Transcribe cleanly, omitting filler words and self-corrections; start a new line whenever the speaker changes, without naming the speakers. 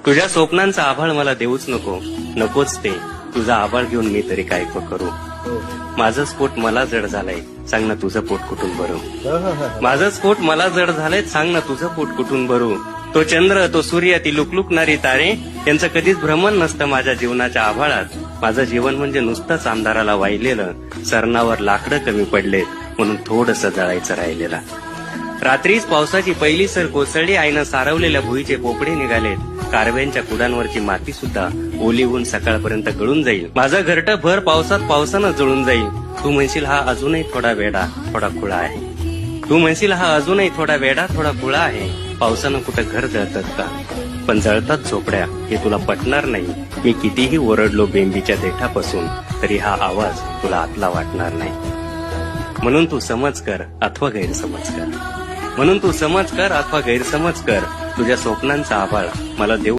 तुझ्या स्वप्नांचा आभाळ मला देऊच नको, नकोच ते. तुझा आभाळ घेऊन मी तरी काय करू. माझं स्फोट मला जड झालंय, सांग ना तुझं पोट कुठून भरू. माझं स्फोट मला जड झालंय, सांग ना तुझं पोट कुठून भरू. तो चंद्र, तो सूर्य, ती लुकलुकणारी तारे, यांचं कधीच भ्रमण नसतं माझ्या जीवनाच्या आभाळात. माझं जीवन म्हणजे नुसतंच अंधाराला वाहिलेलं, सरणावर लाकडं कमी पडलेत म्हणून थोडंसं जळायचं राहिलेलं. रात्रीच पावसाची पहिली सर कोसळली, आईनं सारवलेल्या भुईचे पोपडे निघालेत. कारव्यांच्या कुडांवरची माती सुद्धा ओली होऊन सकाळपर्यंत गळून जाईल. माझं घरटं भर पावसानं जळून जाईल. तू म्हणशील हा अजूनही थोडा वेडा, थोडा खुळा आहे. तू म्हणशील हा अजूनही थोडा वेडा, थोडा खुळा आहे. पावसानं कुठं घर जळतात का? पण जळतात झोपड्या, हे तुला पटणार नाही. मी कितीही ओरडलो बेंबीच्या देठापासून, तरी हा आवाज तुला आतला वाटणार नाही. म्हणून तू समज कर अथवा गैरसमज कर. म्हणून तू समज कर अथवा गैरसमज कर. तुझ्या स्वप्नांचा आभाळ मला देऊ